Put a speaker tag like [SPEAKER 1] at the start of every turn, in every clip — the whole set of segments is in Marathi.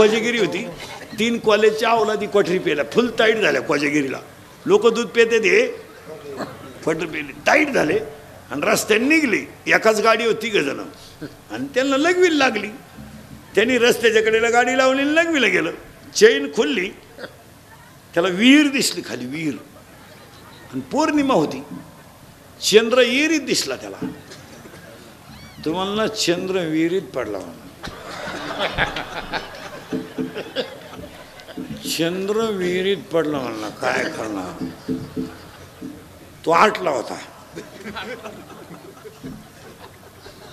[SPEAKER 1] कोजागिरी होती, 3 कॉलेजच्या अवलादी कोठरी पेल्या, फुल टाईट झाल्या कोजागिरीला. लोक दूध पेते ते फटर पेले, टाईट झाले आणि रस्त्याने निघली. एकाच गाडी होती गजन आणि त्यांना लघवीला लागली. त्यांनी रस्त्याच्या कडेला गाडी लावली आणि लघवीला गेलं. चैन खुलली, त्याला विहीर दिसली खाली, विहीर. आणि पौर्णिमा होती, चंद्र विहिरीत दिसला त्याला. तुम्हाला चंद्र विहिरीत पडला म्हणा. चंद्र विहिरीत पडला म्हणला, काय करणार. तो आटला होता.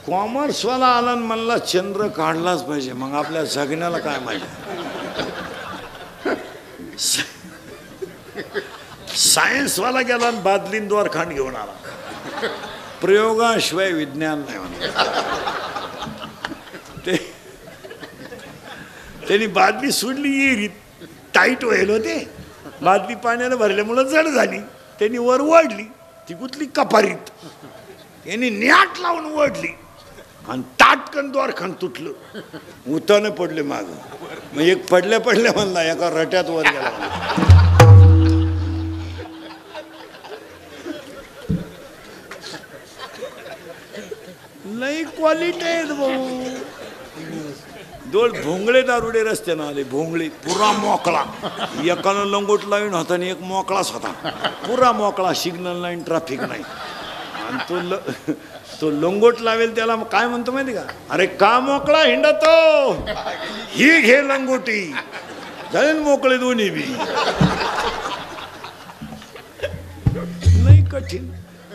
[SPEAKER 1] कॉमर्सवाला आला आणि म्हणला चंद्र काढलाच पाहिजे, मग आपल्या जगण्याला काय माहिती. सायन्सवाला गेला आणि बादलीन द्वारखांड घेऊन आला. प्रयोगाशिवाय विज्ञान नाही म्हणा. त्यांनी बादली सोडली विहिरीत, टाईट व्हायला होते. बादली पाण्यानं भरल्यामुळं जड झाली. त्यांनी वर ओढली, ती गुतली कपारीत. यांनी न्याट लावून ओढली आणि ताटकन द्वारखांड तुटलं. उतानं पडले माग. मग एक पडल्या पडल्या म्हणला, एका रट्यात वर गेला. लई क्वालिटी आहेत भाऊ. 2 भोंगळे दारुडे रस्त्यानं आले. भोंगळे पुरा मोकळा, एकानं लंगोट लावून होता आणि एक मोकळाच होता. पुरा मोकळा, सिग्नल नाही, ट्रॅफिक नाही. आणि तो लंगोट लावेल त्याला काय म्हणतो माहिती का, अरे का मोकळा हिंडतो, ही घे लंगोटी, झाले मोकळे दोन्ही बी. नाही कठीण.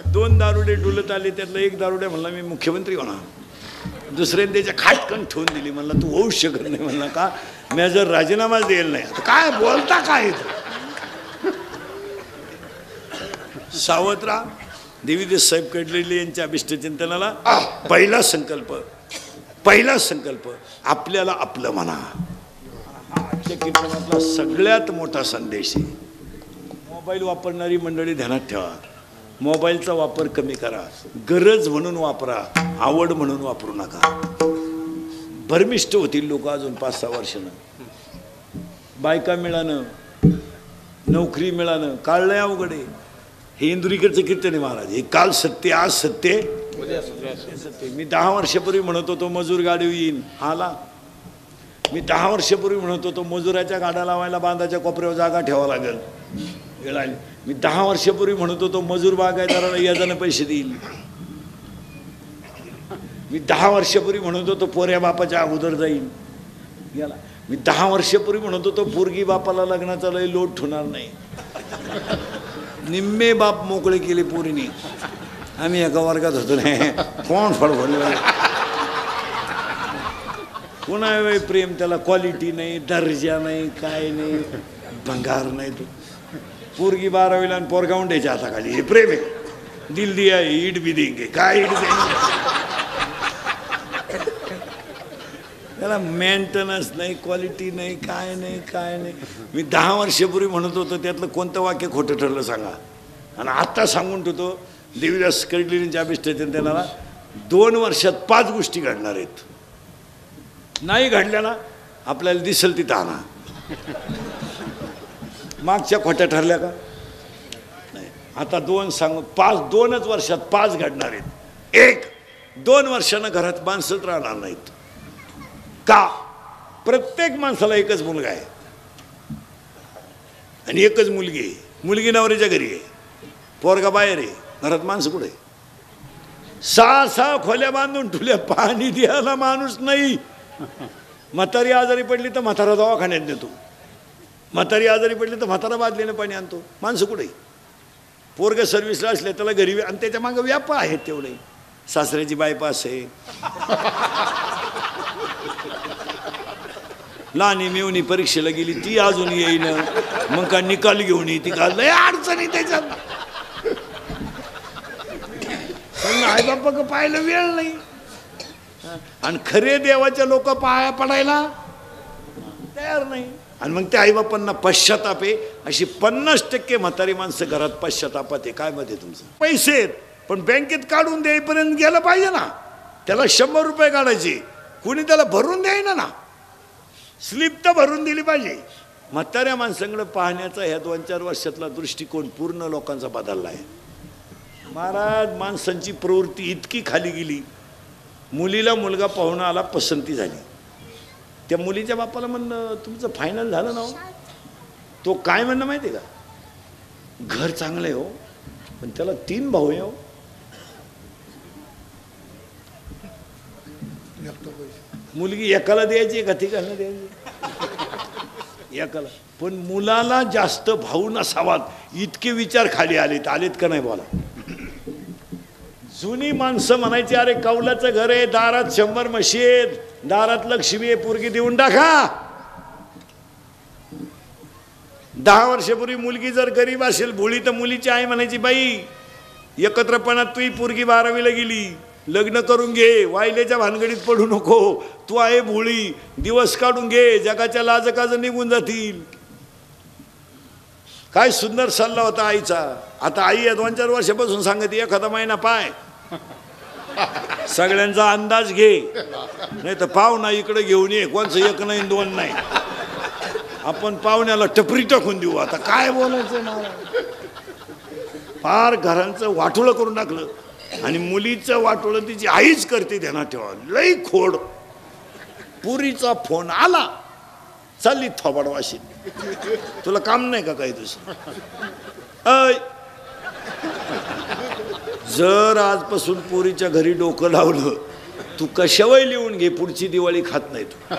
[SPEAKER 1] 2 दारुडे डुलत आले. त्यातला एक दारुडे म्हणला मी मुख्यमंत्री होणार. दुसऱ्याने त्याच्या खाटकन ठेवून दिली. म्हणला तू होऊ शकत नाही. म्हणला का, मी जर राजीनामा देईल नाही. काय बोलता काय. सावत्रा देवीदास साहेब कडलेले यांच्या अभिष्टचिंतनाला पहिला संकल्प आपल्याला आपलं म्हणा. हा आजच्या कीर्तनातला सगळ्यात मोठा संदेश आहे. मोबाईल वापरणारी मंडळी ध्यानात ठेवा, मोबाईलचा वापर कमी करा. गरज म्हणून वापरा, आवड म्हणून वापरू नका. भरमिष्ट होतील लोक अजून 5-6 वर्षानं. बायका मिळालं, नोकरी मिळालं, काळलंय अवघड आहे. हे इंदुरीकडचं कीर्तन आहे महाराज. हे काल सत्य, आज सत्य, उद्या सत्य. मी 10 वर्षापूर्वी म्हणत होतो मजूर गाडी येईन, आला. मी 10 वर्षापूर्वी म्हणत होतो मजुराच्या गाड्या लावायला बांधाच्या कोपऱ्यावर जागा ठेवावं लागेल, वेळ आली. मी 10 वर्षापूर्वी म्हणत होतो मजूर बागायदाराला याजानं पैसे देईल. मी 10 वर्षापूर्वी म्हणत होतो पोऱ्या बापाच्या अगोदर जाईल, गेला. मी 10 वर्षापूर्वी म्हणत होतो पोरगी बापाला लग्नाचा लय लोट होणार नाही. निम्मे बाप मोकळे केले पोरीने. आम्ही एका वर्गात होतो नाही, कोण फडफडले. पुन्हा वेळ प्रेम, त्याला क्वालिटी नाही, दर्जा नाही, काय नाही, भंगार नाही. तो पोरगी 12वीला आणि पोरगा उंड्याच्या हाताखाली. हे प्रेम आहे. दिल दिया ईट भी देंगे, काय ईट देंगे. त्याला मेंटेनन्स नाही, क्वालिटी नाही, काय नाही, काय नाही. मी 10 वर्षापूर्वी म्हणत होतो त्यातलं कोणतं वाक्य खोटं ठरलं सांगा. आणि आत्ता सांगून ठेवतो देवीदास कडलेलींच्या अभिष्टचिंतनाला 2 वर्षात 5 गोष्टी घडणार आहेत. नाही घडल्या ना आपल्याला दिसेल तिथं आणा. मागच्या खोट्या ठरल्या का नाही. आता 2 सांगू, 2च वर्षात 5 घडणार आहेत. 1, 2 वर्षानं घरात माणसंच राहणार नाहीत. का, प्रत्येक माणसाला एकच मुलगा आहे आणि एकच मुलगी आहे. मुलगी नवऱ्याच्या घरी आहे, पोरगा बाहेर आहे, घरात माणसं कुठे. 6 खोल्या बांधून ठेवल्या, पाणी द्यायला माणूस नाही. म्हातारी आजारी पडली तर म्हातारा दवाखान्यात नेतो, म्हातारी आजारी पडली तर म्हातारा बादलीनं पाणी आणतो. माणसं कुठे. पोरग सर्व्हिसला असले त्याला घरी, आणि त्याच्या मागे व्यापा आहेत तेवढे. सासऱ्याची बायपास आहे, लहानी मेवणी परीक्षेला गेली ती अजून येईन, मग का निकाल घेऊन ये, ती का लय अडचणी त्याच्यात. आई बाप्पा पाहायला वेळ नाही. आणि खरे देवाच्या लोक पाया पडायला तयार नाही. आणि मग त्या आईबापांना पश्चाताप आहे. अशी 50% म्हातारी माणसं घरात पश्चातापात आहे. काय मध्ये तुमचं पैसे आहेत पण बँकेत काढून द्यायपर्यंत गेलं पाहिजे ना. त्याला 100 रुपये काढायचे, कोणी त्याला भरून द्यायना ना. स्लिप तर भरून दिली पाहिजे. म्हाताऱ्या माणसांकडे पाहण्याचा ह्या 2-4 वर्षातला दृष्टिकोन पूर्ण लोकांचा बदलला आहे. महाराज माणसांची प्रवृत्ती इतकी खाली गेली. मुलीला मुलगा पाहुणा आला, पसंती झाली. त्या मुलीच्या बापाला म्हणणं तुमचं फायनल झालं ना हो. तो काय म्हणणं माहिती आहे का, घर चांगलं आहे हो, पण त्याला 3 भाऊ आहे हो. मुलगी एकाला द्यायची का तिघांना द्यायची? एकाला. पण मुलाला जास्त भाऊ नसावात इतके विचार खाली आलेत का नाही बोला. जुनी माणसं म्हणायची अरे कौलाचं घर आहे, दारात 100 म्हशी आहेत, दारात लक्ष्मी आहे, पोरगी देऊन टाका. 10 वर्षापूर्वी मुलगी जर गरीब असेल भोळी तर मुलीची आई म्हणायची बाई एकत्रपणात तुही पोरगी 12वीला गेली, लग्न करून घे, वायलेच्या भानगडीत पडू नको, तू आहे भोळी, दिवस काढून घे, जगाच्या लाजकाज निघून जातील. काय सुंदर सल्ला होता आईचा. आता आई या 2-4 वर्षापासून सांगते एखादा महिना पाय, सगळ्यांचा अंदाज घे, नाही तर पाहुणा इकडे घेऊन ये, कोणचं 1 नाही 2 नाही, आपण पाहुण्याला टपरी टाकून देऊ. आता काय बोलायचं मला. फार घरांचं वाटोळं करून टाकलं. आणि मुलीचं वाटोळं तिची आईच करते, ध्यानात ठेवा. लई खोड. पुरीचा फोन आला, चालली थोबाड वाशी, तुला काम नाही का काही दुसरं. अय जर आजपासून पुरीच्या घरी डोकं लावलं, तू कशावय लिहून घे, पुढची दिवाळी खात नाही तू.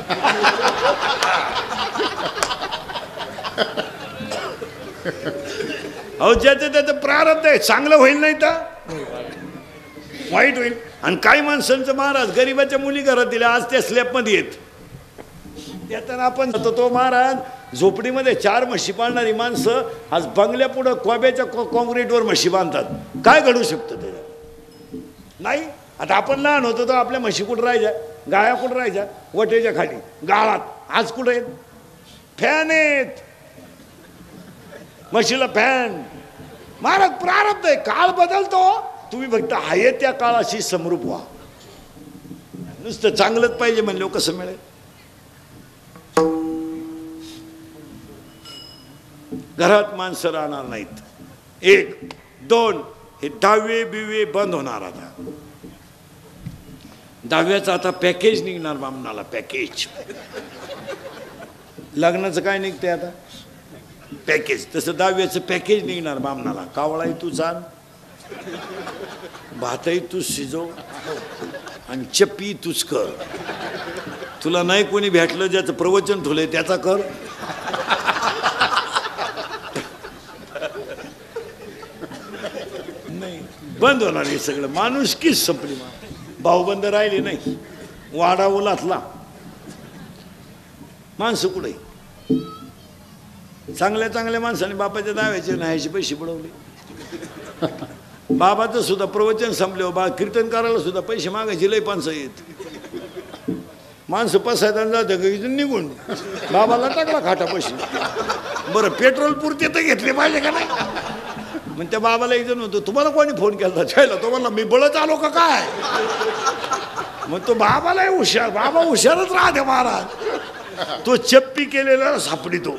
[SPEAKER 1] अहो ज्याचं त्याचं प्रारब्ध आहे, चांगलं होईल नाही तर वाईट होईल. आणि काही माणसांचं महाराज गरीबाच्या मुली घरात दिल्या, आज त्या स्लॅबमध्ये येत. त्यातना आपण तो महाराज झोपडीमध्ये 4 म्हशी पाळणारी माणसं आज बंगल्यापुढं कोब्याच्या कॉन्क्रीटवर म्हशी बांधतात. काय घडू शकतं त्याच्यात? नाही. आता आपण लहान होतो तर आपल्या म्हशी कुठं राहायच्या, गाया कुठं राहायच्या, वटेच्या खाली गाळात. आज कुठं आहेत? फॅन आहेत, म्हशीला फॅन. महाराज प्रारब्ध आहे, काळ बदलतो. तुम्ही फक्त आहे त्या काळाशी समरूप व्हा. नुसतं चांगलंच पाहिजे म्हणलं कसं मिळेल. घरात माणसं राहणार नाहीत. 1, 2 हे 10वे बिवे बंद होणार. आता 10व्याचं आता पॅकेज निघणार बामणाला. पॅकेज लग्नाचं काय निघतंय आता पॅकेज, तसं 10व्याचं पॅकेज निघणार बामणाला. कावळाही तू चाल, भातही तूच शिजव आणि चप्पी तूच कर. तुला नाही कोणी भेटलं ज्याचं प्रवचन ठेवलंय त्याचा कर. नाही बंद होणार हे सगळं. माणुसकीच संपली. भाऊबंद राहिले नाही. वाडा उलातला. माणसं कुठे? चांगल्या चांगल्या माणसाने बापाच्या दाव्याचे नाहीचे पैसे बुडवले. बाबाचं सुद्धा प्रवचन संपले, बा कीर्तन करायला सुद्धा पैसे मागायचे लय माणसं येत. माणसं पसायदान जातं इथून निघून बाबाला टाकला खाटा पैसे. बरं पेट्रोल पुरते तर घेतले पाहिजे का नाही. मग त्या बाबाला एक जण होतो, तुम्हाला कोणी फोन केला जायला? तो म्हणला मी बळच आलो का काय. मग तो बाबालाही हुशार, बाबा हुशारच राहते महाराज. तो चप्पी केलेला सापडितो.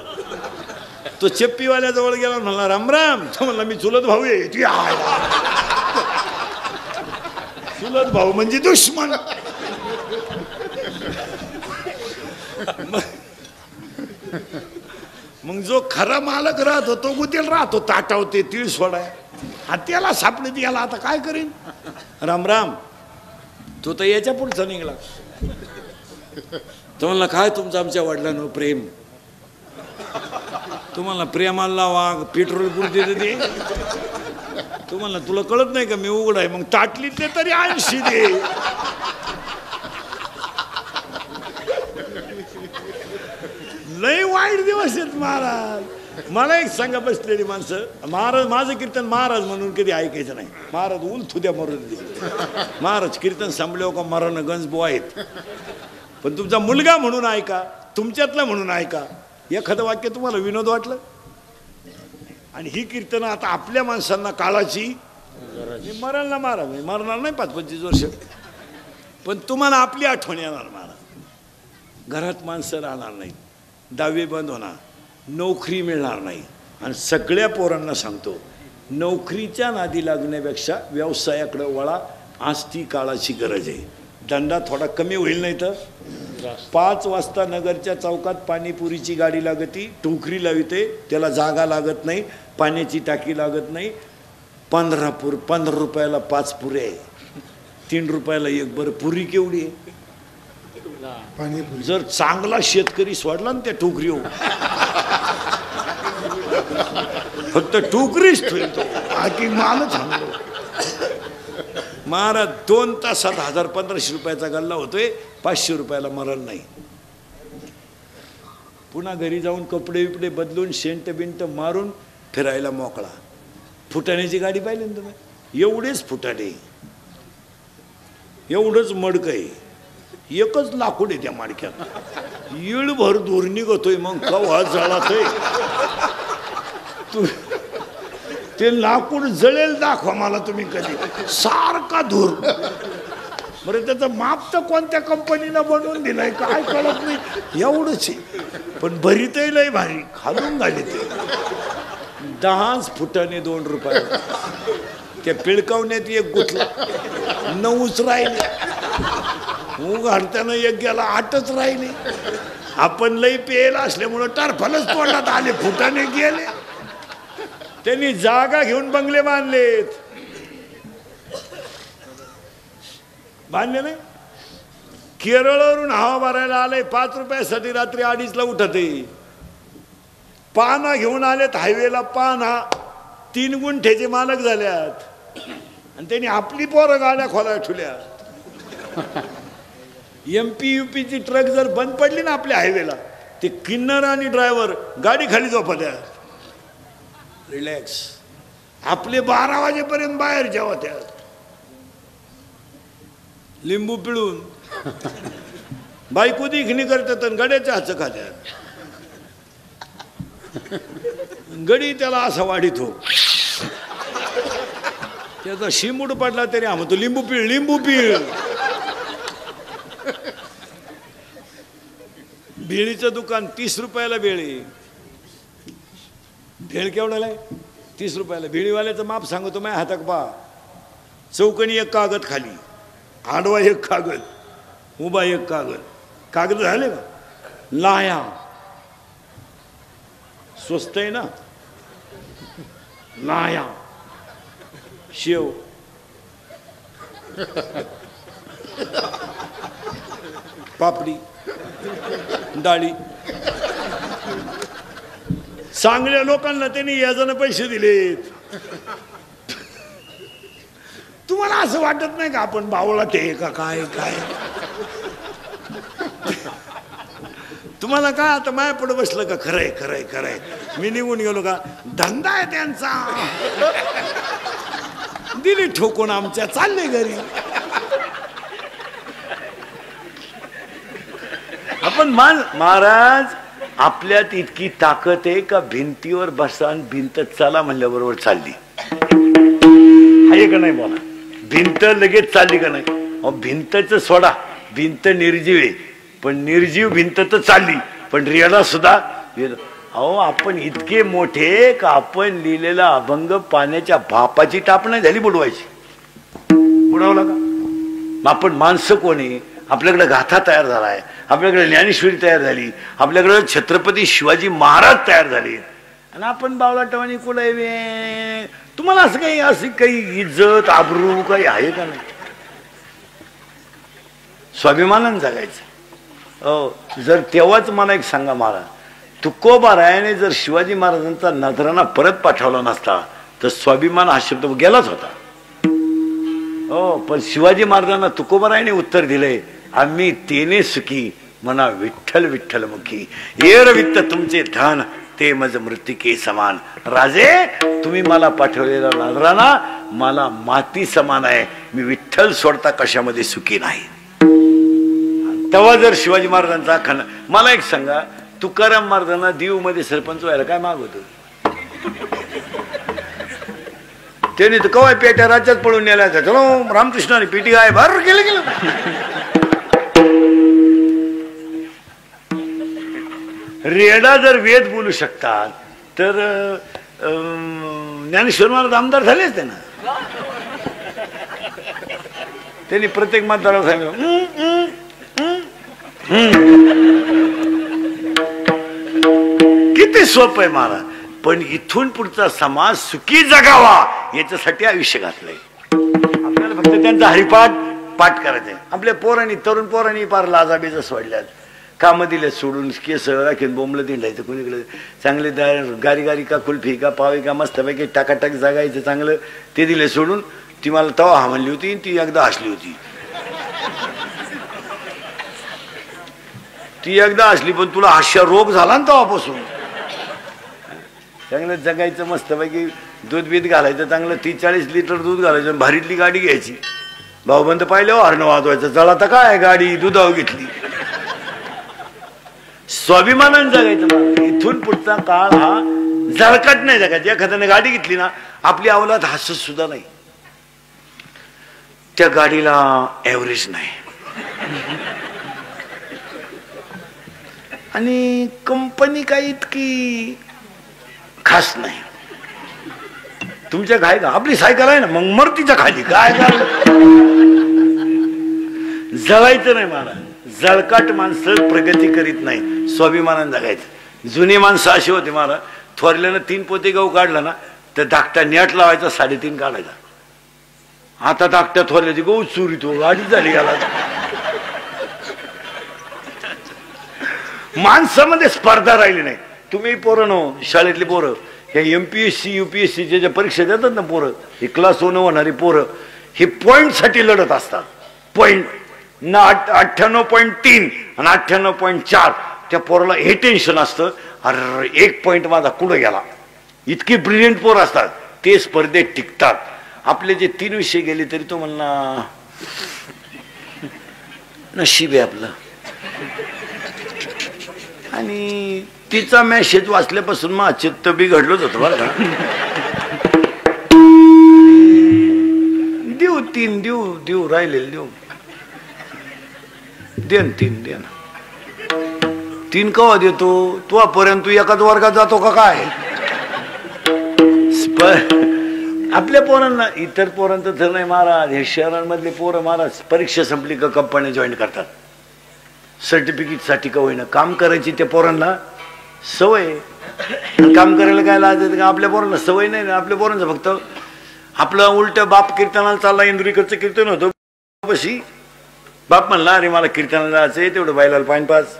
[SPEAKER 1] तो चप्पीवाल्याजवळ गेला, म्हणला राम राम. तो म्हणला मी चुलत भाऊ आहे. चुलत भाऊ म्हणजे दुश्मन. मग जो खरा मालक राहतो तो गुतेल राहतो, ताटावते तीळ सोडाय. हा त्याला सापडे याला आता काय करीन. राम राम. तो तर याच्या पुढचा निघला. तो म्हणला काय तुमचं आमच्या वडिलांवर प्रेम. तुम्हाला प्रेमाला वाघ पेट्रोल पुरते दे. तुम्हाला तुला कळत नाही का मी उघड आहे. मग ताटलीतले तरी 80 दे. लय वाईट दिवस आहेत महाराज. मला एक सांगा बसलेली माणसं, महाराज माझं कीर्तन महाराज म्हणून कधी ऐकायचं नाही. महाराज उलथू द्या मरून दे. महाराज कीर्तन संपल्यावर का मरण गंजबो आहेत. पण तुमचा मुलगा म्हणून ऐका, तुमच्यातला म्हणून ऐका. एखादं वाक्य तुम्हाला विनोद वाटलं. आणि ही कीर्तन आता आपल्या माणसांना काळाची मरण ना महाराज मरणार नाही 5-25 वर्ष, पण तुम्हाला आपली आठवण येणार महाराज. घरात माणसं राहणार नाहीत, दहावी बंद होणार, नोकरी मिळणार नाही. आणि सगळ्या पोरांना सांगतो, नोकरीच्या नादी लागण्यापेक्षा व्यवसायाकडे वळा. आज ती काळाची गरज आहे. धंदा थोडा कमी होईल, नाही तर 5 वाजता नगरच्या चौकात पाणीपुरीची गाडी लागती, टोकरी लावते, त्याला जागा लागत नाही, पाण्याची टाकी लागत नाही. 15 रुपयाला 5 पुरे, 3 रुपयाला 1. बरं पुरी केवढी आहे? जर चांगला शेतकरी सोडला ना त्या टोकरीवर, फक्त टोकरीच ठेवतो, बाकी मालच आणतो. महाराज 2 तासात 1000-1500 रुपयाचा गल्ला होतोय, 500 रुपयाला मरण नाही. पुन्हा घरी जाऊन कपडे बिपडे बदलून शेंट बिंट मारून फिरायला मोकळा. फुटाण्याची गाडी पाहिली ना तुम्ही? एवढेच फुटाणे, एवढंच मडकं आहे, एकच लाकूड आहे त्या माडक्यात, येळभर दूर निघतोय. मग कवा जळतोय तू, ते लाकूड जळेल दाखवा मला तुम्ही कधी, सारखा धूर. बरं त्याचं माप तर कोणत्या कंपनीला बनवून दिलंय काय कळत नाही, एवढंच आहे. पण भरीतही लय भारी, खालून घाली ते 10 फुटाने 2 रुपये. त्या पिळकावण्यात 1 गुतला, 9च राहिले. उघडताना 1 गेला, 8च राहिले. आपण लई पेला असल्यामुळं टरफलच तोंडात आले, फुटाने गेले. त्यांनी जागा घेऊन बंगले बांधले नाही. केरळवरून हवा भरायला आले, 5 रुपयासाठी रात्री 2:30ला उठते. पाना घेऊन आलेत हायवेला, पाना 3 गुंठ्याचे मालक झाल्यात. आणि त्यांनी आपली पोरं गाड्या खोला ठेवल्या. MP UPची ट्रक जर बंद पडली ना आपल्या हायवेला, ते किन्नर आणि ड्रायव्हर गाडी खाली झोपत्या, रिलॅक्स. आपले 12 वाजेपर्यंत बाहेर जेवत्यात, लिंबू पिळून. बायको देखणी करतात आणि गड्याच्या हातचं खात्यात. गडी त्याला असा वाढीत हो, त्याचा शिमूड पडला तरी हा म्हणतो लिंबू पिळ, लिंबू पिळ. भेळीचं दुकान 30 रुपयाला भेळी. भेळ केवढ्याला आहे? 30 रुपयाला. भेळीवाल्याचं माप सांगतो माझ्या हातात पहा. चौकणी 1 कागद खाली, आडवा 1 कागद, उभा 1 कागद. कागद झाले का? लाया स्वस्त आहे ना, लाया, शेव, पापडी, डाळी. चांगल्या लोकांना त्यांनी याजाने पैसे दिलेत. तुम्हाला असं वाटत नाही का आपण बावळाट आहे का काय काय? तुम्हाला काय आता माया पुढे बसलं का? खरंय खरंय खरंय, मी निघून गेलो का? धंदा आहे त्यांचा, दिली ठोकून आमच्या, चालले घरी. आपण महाराज आपल्यात इतकी ताकद आहे का भिंतीवर बसा आणि भिंत चला म्हणल्याबरोबर चालली आहे का नाही? बोला, भिंत लगेच चालली का नाही? भिंतच सोडा, भिंत निर्जीव आहे, पण निर्जीव भिंत तर चालली, पण रियाला सुद्धा. अहो आपण इतके मोठे का आपण लिहिलेला अभंग पाण्याच्या भापाची टाप नाही झाली बुडवायची, बुडवला का? आपण माणसं कोणी? आपल्याकडे गाथा तयार झालाय, आपल्याकडे ज्ञानेश्वरी तयार झाली, आपल्याकडे छत्रपती शिवाजी महाराज तयार झाले, आणि आपण बावलाटवानी कुलावे. तुम्हाला असं काही, अशी काही इज्जत आबरू काही आहे का नाही? स्वाभिमानानं जगायचं. जर तेव्हाच मला एक सांगा महाराज, तुकोबारायाने जर शिवाजी महाराजांचा नजराणा परत पाठवला नसता तर स्वाभिमान हा शब्द गेलाच होता. पण शिवाजी महाराजांना तुकोबारायाने उत्तर दिले, आम्ही तेने सुखी म्हणा विठ्ठल विठ्ठल मुखी, येर वित्त तुमचे धन ते मज मृतिके समान. राजे तुम्ही मला पाठवलेला नजराणा मला माती समान आहे, मी विठ्ठल सोडता कशामध्ये सुखी नाही. तेव्हा जर शिवाजी महाराजांचा खन. मला एक सांगा, तुकाराम महाराजांना दीव मध्ये सरपंच व्हायला काय माग होत? त्यांनी तर कवाय पेट्या राज्यात पळून नेल्या, चलो रामकृष्णाने पेटी आहे भर गेलं गेलं. रेडा जर वेद बोलू शकतात तर ज्ञानेश्वर महाराज आमदार झालेच ते ना. त्यांनी प्रत्येक मतदाराला सांगितलं किती सोपं आहे महाराज. पण इथून पुढचा समाज सुखी जगावा याच्यासाठी आयुष्य घातलंय. आपल्याला फक्त त्यांचा हरिपाठ पाठ करायचंय. आपल्या पोरांनी तरुण पोरांनी पार लाजाबीज सोडल्यात. कामं दिले सोडून केस राखीन बोंबलं दिंडायचं कोणीकडे. चांगले गारी गारी का कुल्फी का पावी का मस्तपैकी टाकाटाक जागायचं चांगलं ते दिले सोडून. ती मला तवा हा म्हणली होती ती एकदा हसली होती. ती एकदा हसली पण तुला हास्य रोग झाला ना तेव्हापासून. चांगलं जगायचं मस्तपैकी दूध बीत घालायचं चांगलं 30-40 लिटर दूध घालायचं. भारीतली गाडी घ्यायची. भाऊबंद पाहिल्यावर हरण वाजवायचं. चला तर काय गाडी दुधावर घेतली. स्वाभिमानाने जगायचं. इथून पुढचा काळ हा जळकट नाही जगायचा. एखाद्याने गाडी घेतली ना आपली अवलाद हसत सुद्धा नाही. त्या गाडीला ॲव्हरेज नाही. आणि कंपनी काही इतकी खास नाही. तुमच्या काय का आपली सायकल आहे ना मग मरतीच्या खाली काय जळायचं नाही. मला जळकाट माणसं प्रगती करीत नाही. स्वाभिमानाने जगायचं. जुनी माणसं अशी होती. मला थोरल्यानं 3 पोते गहू काढला ना तर धाकटा नेट लावायचा 3.5 काढायचा. आता धाकट्या थोरल्याची गहू चोरी तो गाडी झाली गेला. माणसामध्ये स्पर्धा राहिली नाही. तुम्ही पोरं नो शाळेतली पोरं हे MPSC UPSC ज्या परीक्षा देतात ना पोरं हे क्लास 1 होणारी पोरं हे पॉईंटसाठी लढत असतात. पॉईंट ना 98.3 आणि 98.4 त्या पोराला हे टेन्शन असतं. अरे 1 पॉईंट माझा कुठं गेला. इतकी ब्रिलियंट पोरं असतात ते स्पर्धेत टिकतात. आपले जे 3 विषय गेले तरी तो म्हणला नशीब आहे आपलं. आणि तिचा मेसेज वाचल्यापासून मग चित्त बिघडलंच होतं बरं का. देऊ 3 देऊ राहिलेले देऊ देन 3 कवा देतो तू पर्यंत तू एकाच वर्गात जातो का काय. आपल्या पोरांना इतर पोरांचं तर नाही महाराज. हे शहरांमधले पोरं महाराज परीक्षा संपली का कंपन्या जॉईन करतात. सर्टिफिकेटसाठी का होईना काम करायची त्या पोरांना सवय. काम करायला काय लाजायचं का. आपल्या पोरांना सवय नाही ना. आपल्या पोरांचं फक्त आपलं उलट बाप कीर्तनाला चालला. इंद्रिकडचं कीर्तन होतं बशी. बाप म्हणला अरे मला कीर्तनाला जायचंय तेवढं बायलाला पाणी पाच.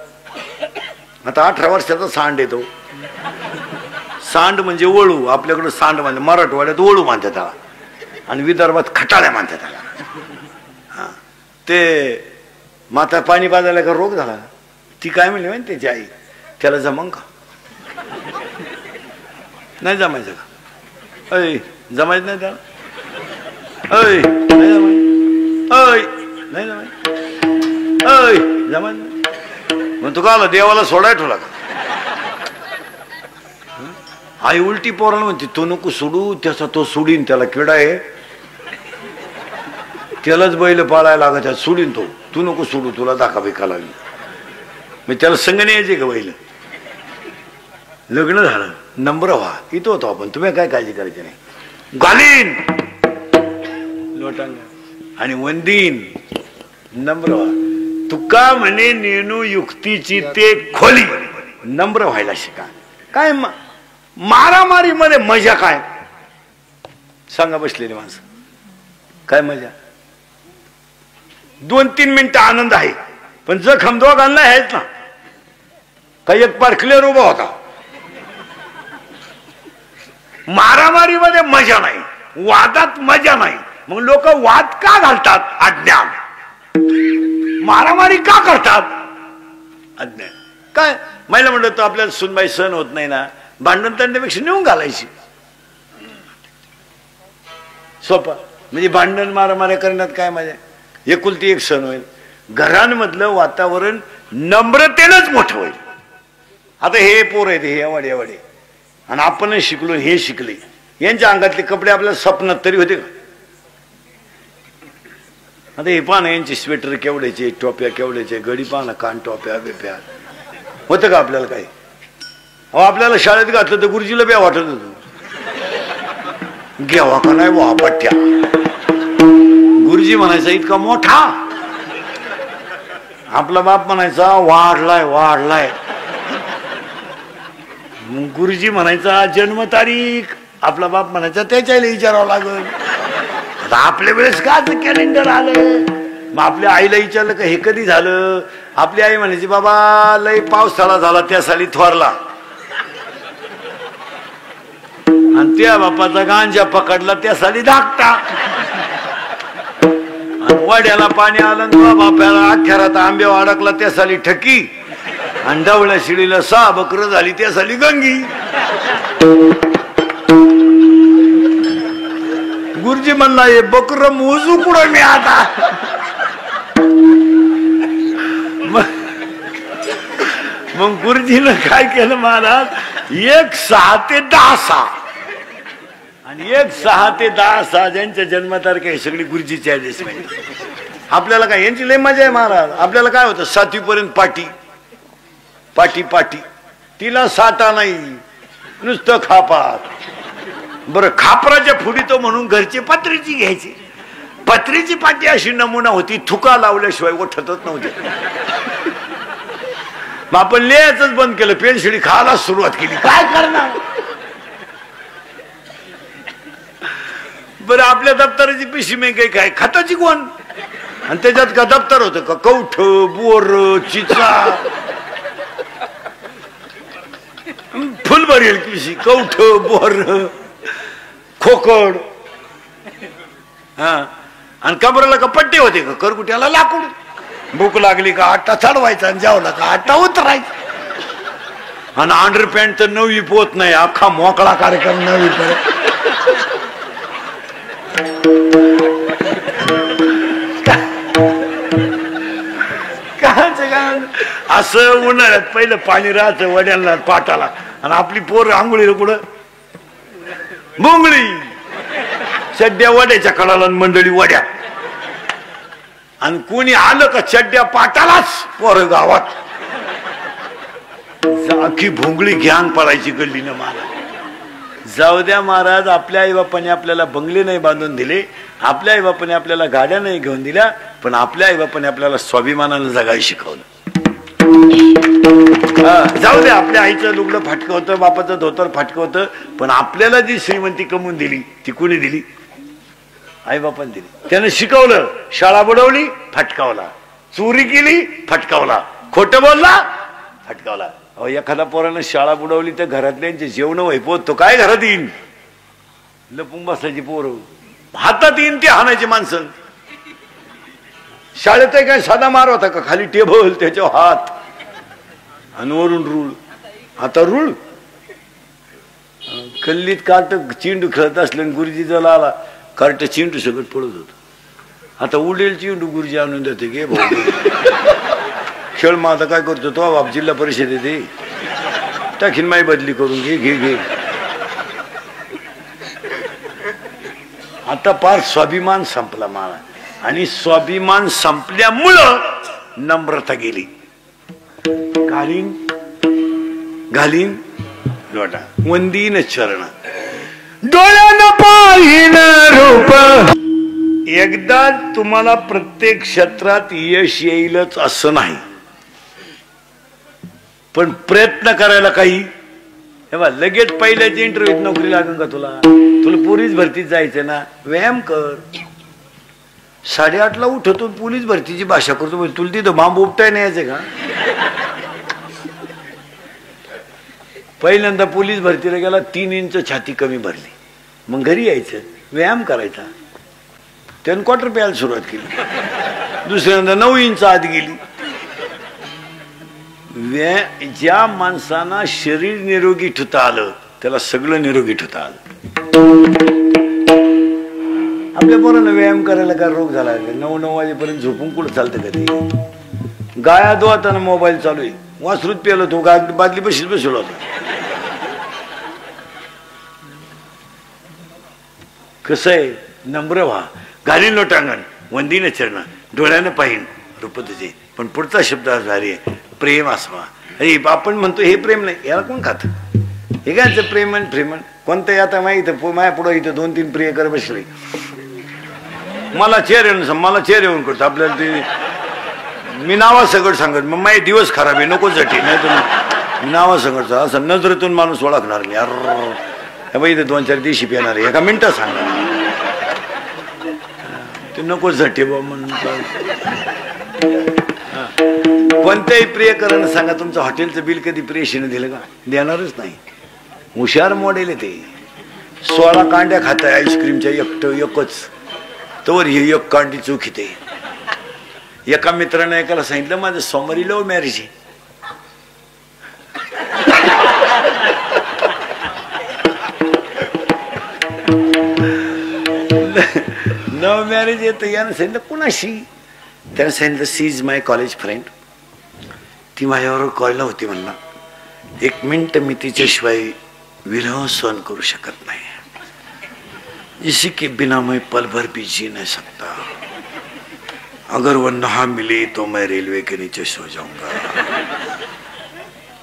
[SPEAKER 1] आता 18 वर्षाचा सांड येतो. सांड म्हणजे वळू. आपल्याकडं सांड म्हणजे मराठवाड्यात वळू मानतात त्याला आणि विदर्भात खटाळ्या मानतात त्याला. ते माता पाणी पाजायला का रोग झाला. ती काय म्हणली माहिती त्याची आई त्याला जमंग का नाही जमायचं का. अय जमायचं नाही त्याला. अय नाही जमाय. अय नाही जमाय. अय जमायचं मग तू का आला देवाला सोडाय ठेवला का. आई उलटी पोराला म्हणते तो नको सोडू त्याचा तो सोडीन. त्याला किडा आहे त्यालाच बैल पाळायला लागत सोडीन तो. तू नको सोडू तुला दाखा बेका लागली. मग त्याला संग नाही यायचे का बैल. लग्न झालं नंबर व्हा इथं होतो आपण. तुम्ही काय काळजी करायची नाही. घालीन लोटांग आणि वंदीन नम्र व्हा. तुका म्हणे नेणू युक्तीची ते खोली. नम्र व्हायला शिका. काय मारामारी मध्ये मजा काय सांगा बसलेली माणसं. काय मजा. 2-3 मिनिटं आनंद आहे पण जखम दोघांना आहेच ना. काही एक पारखलेर उभा होता. मारामारी मध्ये मजा नाही. वादात मजा नाही. मग लोक वाद का घालतात. अज्ञान. मारामारी का करतात अज्ञान. काय महिला म्हणलं तर आपल्याला सुनबाई सहन होत नाही ना. भांडण तंड्यापेक्षा नेऊन घालायची सोपं. म्हणजे भांडण मारामाऱ्या करण्यात काय मजा. एकुलती एक सण होईल. घरांमधलं वातावरण नम्रतेनंच मोठं होईल. आता हे पोर आहेत हे एवढे एवढे आणि आपण शिकलो हे शिकले. यांच्या अंगातले कपडे आपल्याला स्वप्नात तरी होते का. आता हे पाहणं यांचे स्वेटर केवढ्याचे टोप्या केवढ्याचे घडी पाहणं कान टोप्या बिप्या होतं का आपल्याला काही. अहो आपल्याला शाळेत घातलं तर गुरुजीला बी वाटत होतं घ्यावा का नाही वा पट्ट्या. गुरुजी म्हणायचा इतका मोठा, आपला बाप म्हणायचा वाढलाय वाढलाय. मग गुरुजी म्हणायचा जन्मतारीख, आपला बाप म्हणायचा त्याच्याला विचारावं लागल. आता आपल्या वेळेस का कॅलेंडर आलं. मग आपल्या आईला विचारलं का हे कधी झालं. आपली आई म्हणायची बाबा लय पावसाळा झाला त्या साली थोरला, आणि त्या बापाचा गांजा पकडला त्या साली धाकटा, आणि वाड्याला पाणी आलं बापाला अख्यारात आंब्या अडकला त्या साली ठकी, आणि डवळ्या शिडीला 6 बकरं झाली त्या साली गंगी. गुरुजी म्हणला हे बकर मोजू कुठं मी आता. मग गुरुजीनं काय केलं महाराज, 1 6 ते 10 आणि 1 6 ते 10 ज्यांच्या जन्मतारखे आहे सगळी गुरुजीची ऍडजस्टमेंट. आपल्याला काय यांची लय मजा आहे महाराज. आपल्याला काय होतं 7वी पर्यंत पाटी पाटी पाटी, तिला साठा नाही नुसतं खापात. बरं खापराच्या फुडी तो म्हणून घरची पत्रीची घ्यायची. पत्रीची पाटी अशी नमुना होती, थुका लावल्याशिवाय उठतच नव्हते. मग आपण लिहायचंच बंद केलं, पेन्सिली खायला सुरुवात केली. काय करणार. बरं आपल्या दप्तराची पिशी मी काही काय खताची कोण, आणि त्याच्यात का दप्तर होतं का कवठ बोर चिचा फुल भरेल पिशी, कवठ बोर खोकड. हा आणि कमरेला का पट्टे होते का करकुट्याला लाकूड. भूक लागली का आट्टा चढवायचा आणि जेवला का आट्टा उतरायचा. आणि अंडर पॅन्ट तर 9वी पोत नाही, अख्खा मोकळा कार्यक्रम 9वी पर्यंत. असं उन्हाळ्यात पहिलं पाणी राहतं वड्यांना पाटाला, आणि आपली पोर आंघोळीला कुठं मुंगळी चड्ड्या वड्याच्या कडाला, मंडळी वड्या. आणि कोणी आलं का चड्ड्या पाटालाच पोर गावात. अख्खी भोंगळी घ्यान पडायची गल्लीनं महाराज. जाऊ द्या महाराज, आपल्या आईबापाने आपल्याला बंगले नाही बांधून दिले, आपल्या आईबापाने आपल्याला गाड्या नाही घेऊन दिल्या, पण आपल्या आईबापाने आपल्याला स्वाभिमानानं जगायला शिकवलं. जाऊ दे आपल्या आईचं लुगडं फाटकं होतं, बापाचं धोतर फाटकं होतं, पण आपल्याला जी श्रीमंती कमवून दिली ती कोणी दिली. आई बापाने दिली. त्यानं शिकवलं, शाळा बुडवली फटकावला, चोरी केली फटकावला, खोटं बोलला फटकावला. अहो एखादा पोरानं शाळा बुडवली तर घरातल्यांचे जेवण वैपोत तो काय घरात येईन. लपून बसायची पोरं, हातात येईन ते हाणायची माणसं. शाळेत काय साधा मार होता का, खाली टेबल त्याच्यावर हात आणि वरून रूळ. आता रूळ कल्लीत काट चिंडू खेळत असले गुरुजी जला आला कार्ट चिंटू सगळं पडत होत. आता उडेल चिंटू गुरुजी आणून देते गे भाऊ खेळ. मग आता काय करतो तो बाप जिल्हा परिषद येते टाकीन माई बदली करून घे घे घे. आता पार स्वाभिमान संपला मला, आणि स्वाभिमान संपल्यामुळं नम्रता गेली. घालीन घालीन लोटा वंदीन चरण डोळ्यानं पाहिन रूप. एकदा तुम्हाला प्रत्येक क्षेत्रात यश येईलच असं नाही, पण प्रयत्न करायला काही. हे बघ लगेच पहिल्याच इंटरव्ह्यूत नोकरी लागेल का तुला. तुला पोलीस भरतीत जायचं ना, व्यायाम कर. 8:30ला उठतो पोलीस भरतीची भाषा करतो. तुला तिथं बांब उपटाय नाही यायचं का. पहिल्यांदा पोलीस भरतीला गेला 3 इंच छाती कमी भरली, मग घरी यायचं व्यायाम करायचा. त्यानं क्वार्टर प्यायला सुरुवात केली. दुसऱ्यांदा 9 इंच आत गेली. ज्या माणसांना शरीर निरोगी ठेवता आलं त्याला सगळं निरोगी ठेवता आलं. आपल्या पोरांना व्यायाम करायला काय रोग झाला. 9 वाजेपर्यंत झोपून कुठं चालतं कधी. गाया धुवाताना मोबाईल चालू आहे, वासरूत पेलो तो बादली बशीत बसलो होता. कसं आहे नम्र व्हा. घालीन लोटांगण वंदीन चरण डोळ्यानं पाहिन रूप तुझे. पण पुढचा शब्द भारी आहे, प्रेम असावा. अरे आपण म्हणतो हे प्रेम नाही, याला कोण खात? हे काय प्रेमन फ्रेमन कोणतं? आता माहित माझ्या पुढं इथं 2-3 प्रियकर बसले, मला चेअर येऊन करतो आपल्याला ते, मी नावा सगळं सांगत, मग माझे दिवस खराब आहे, नको झटी. नाही तर नावा सगळं असं नजरेतून माणूस ओळखणार मी. अरे बाई, इथे 2-4 दिवशी पिणार आहे, एका मिनिटात सांगा ते, नको झटे बा म्हणून. कोणत्याही प्रियकरांना सांगा तुमचं हॉटेलचं बिल कधी प्रेशीने दिलं का? देणारच नाही. हुशार मॉडेल आहे ते. 16 कांड्या खाताय आईस्क्रीमच्या, एकच तोवर ही एक कांडी चूक येते. एका मित्राने एकाला सांगितलं माझं सोमवारी लव्ह मॅरेज आहे. लव्ह मॅरेज येतं. यानं सांगितलं कुणाशी? त्यानं सांगितलं she is my college friend. ती माझ्याबरोबर कॉलेजला होती म्हणला. 1 मिनिट मी तिच्याशिवाय विरह सहन करू शकत नाही. इसी के बिना मैं पल भर भी जी नहीं सकता. अगर वो ना मिले तो मैं रेलवे के नीचे सो जाऊंगा.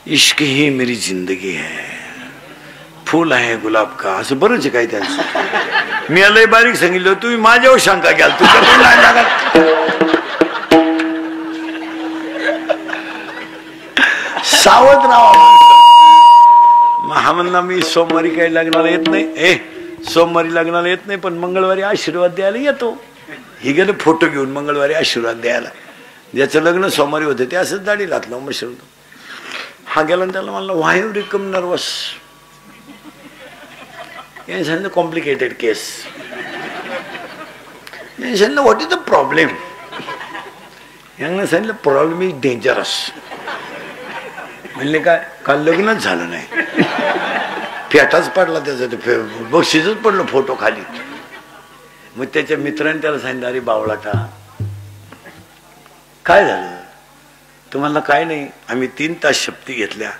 [SPEAKER 1] इश्क ही मेरी जिंदगी है, फूल आहे गुलाब का. असं बरंच आहे काय त्यांचं. मी लय बारीक सांगितलं, तुम्ही माझ्यावर शंका घ्याल, तुझ्या नाही लागत. सावध राहा. हा म्हणला मी सोमवारी काही लग्नाला येत नाही. सोमवारी लग्नाला येत नाही, पण मंगळवारी आशीर्वाद द्यायला येतो. ही गेलं फोटो घेऊन मंगळवारी आशीर्वाद द्यायला. ज्याचं लग्न सोमवारी होते ते असंच दाढी घातलं मशरूम. हा गेला त्याला म्हणला व्हाय यू बिकम नर्वस. याने सांगितलं कॉम्प्लिकेटेड केस. याने सांगितलं व्हॉट इज द प्रॉब्लेम. यांना सांगितलं प्रॉब्लेम इज डेंजरस. म्हणले काय? काल लग्नच झालं नाही, फेटाच पडला त्याचा, ते बक्षीसच पडलं फोटो खाली. मग त्याच्या मित्राने त्याला सांगितलं अरे बावळाटा काय झालं? तुम्हाला काय नाही, आम्ही 3 तास शपथी घेतल्या,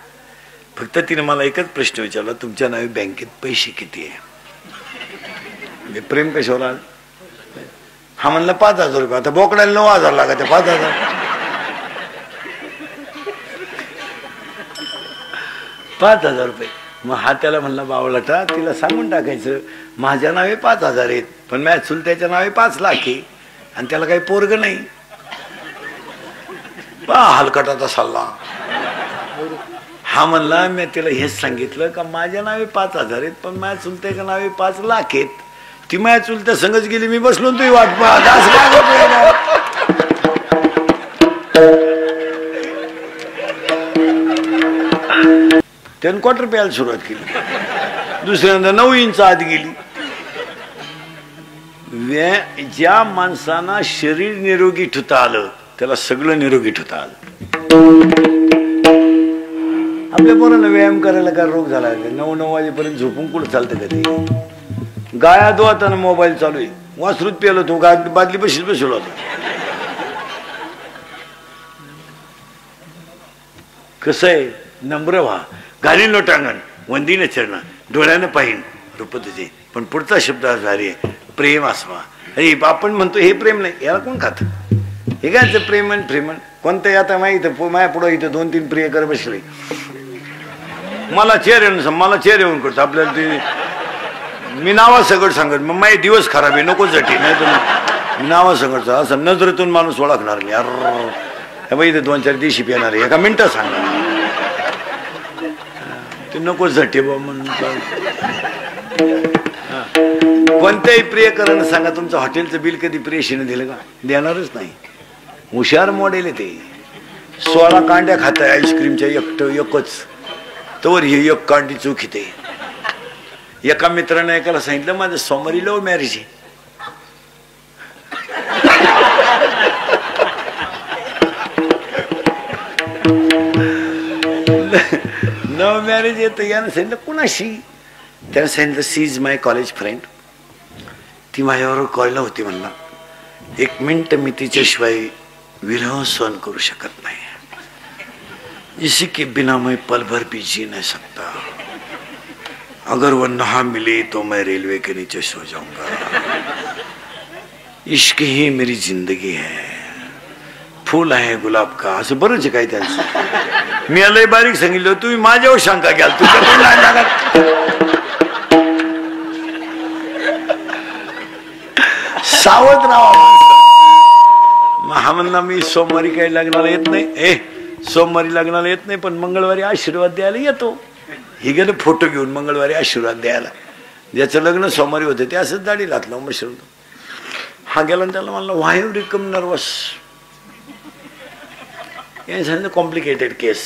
[SPEAKER 1] फक्त तिने मला एकच प्रश्न विचारला तुमच्या नावे बँकेत पैसे किती आहे? प्रेम कशावर आलं? हा म्हणला 5,000 रुपये. आता बोकडाला 9,000 लागत, 5,000. 5,000 रुपये. मग हा त्याला म्हणला बावळाटा तिला सांगून टाकायचं माझ्या नावे 5,000 आहेत, पण माझ्या चुलत्याच्या नावे 5 लाख आहे, आणि त्याला काही पोरग नाही. हलकटाचा सल्ला. हा म्हणला मी तिला हेच सांगितलं का माझ्या नावे 5,000 आहेत, पण माझ्या चुलत्याच्या नावे 5 लाख आहेत. ती माझ्या चुलत्या संगच गेली, मी बसलो तुही वाट पाहत. त्यानं क्वार्टर प्यायला सुरुवात केली. दुसऱ्यांदा 9 इंच आत गेली. ज्या माणसांना शरीर निरोगी ठेवता आलं त्याला सगळं निरोगी ठेवता आलं. आपल्या पोरांना व्यायाम करायला काय रोग झाला? 9 वाजेपर्यंत झोपून कुठं चालतं कधी? गाया धुवाताना मोबाईल चालू आहे, वासरूत पेलो तो बादली बशीच बसवला होता. कसं आहे? नम्र व्हा, घाली लोटांगण, वंदीने चरणं, डोळ्यानं पाहिन रूप तुझे. पण पुढचा शब्द भारी आहे, प्रेम असवा. अरे आपण म्हणतो हे प्रेम नाही, याला कोण खात? हे काय प्रेमन फ्रेमन कोणतं? आता माहित माझ्या पुढं इथं 2-3 प्रियकर बसले, मला चेअर येऊन करतो आपल्याला ते, मी नावा सगळं सांगत, मग माझे दिवस खराब आहे, नको झटी. नाही तर नावा सगळं असं नजरेतून माणूस ओळखणार मी. अरे बाई, इथे 2-4 दिवशी पिणार आहे, एका मिनिटात सांगा ते, नको झटे बा म्हणून. कोणत्याही प्रियकरांना सांगा तुमचं हॉटेलचं बिल कधी प्रेशीने दिलं का? देणारच नाही. हुशार मॉडेल आहे ते. 16 कांड्या खाताय आईस्क्रीमच्या, एकच तोवर ही एक कांडी चूक येते. एका मित्राने एकाला सांगितलं माझं सोमवारी लव्ह मॅरेज आहे. लव्ह मॅरेज येतं. यानं सांगितलं कुणाशी? त्यानं सांगितलं she is my college friend. ती माझ्याबरोबर कॉलेजला होती म्हणला. 1 मिनिट मी तिच्याशिवाय विरह सहन करू शकत नाही. इसी के बिना मैं पल भर भी जी नहीं सकता. अगर वो ना मिले तो मैं रेलवे के नीचे सो जाऊंगा. इश्क ही मेरी जिंदगी है, फूल आहे गुलाब का, असं बरंच आहे काय त्यांचं. मी लय बारीक सांगितलं, तुम्ही माझ्यावर शंका घ्याल, तुझ्या नाही लागत. सावध राहा. हा म्हणला मी सोमवारी काही लग्नाला येत नाही. सोमवारी लग्नाला येत नाही, पण मंगळवारी आशीर्वाद द्यायला येतो. हे गेलं फोटो घेऊन मंगळवारी आशीर्वाद द्यायला. ज्याचं लग्न सोमवारी होतं ते असंच दाढी घातलं मशरूम. हा गेला त्याला म्हणला व्हाय यू बिकम नर्वस. यांनी सांगितलं कॉम्प्लिकेटेड केस.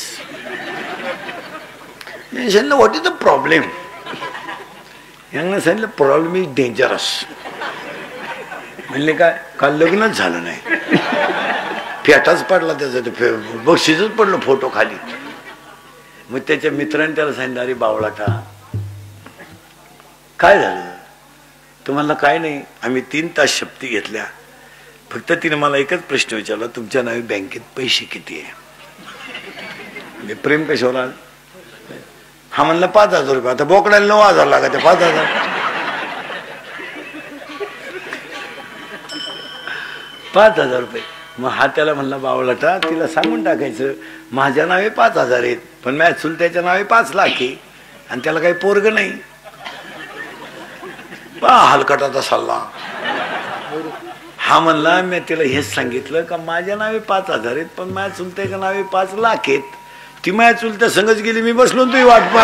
[SPEAKER 1] यांनी सांगितलं व्हॉट इज द प्रॉब्लेम. यांना सांगितलं प्रॉब्लेम इज डेंजरस. म्हणले काय, काल लग्नच झालं नाही, फेटाच पडला त्याचा, ते बक्षीसच पडलं फोटो खाली. मग त्याच्या मित्रांनी त्याला सांगितलं अरे बावळाटा काय झालं. तुम्हाला काय नाही, आम्ही 3 तास शपथी घेतल्या, फक्त तिने मला एकच प्रश्न विचारला, तुमच्या नावे बँकेत पैसे किती आहे. प्रेम कशावर आलं. हा म्हणला 5,000 रुपये. आता बोकडाला 9,000 लागत, 5,000. ₹5,000. मग हा त्याला म्हणला बावळाटा तिला सांगून टाकायचं माझ्या नावे 5,000 आहेत, पण माझ्या चुलत्याच्या नावे 5 लाख आहे, आणि त्याला काही पोरग नाही. हलकटाचा सल्ला. हा म्हणला मी तिला हेच सांगितलं का माझ्या नावे 5,000 आहेत, पण माझ्या चुलत्याच्या नावे 5 लाख आहेत. ती माझ्या चुलत्या संगच गेली, मी बसलो तुझी वाट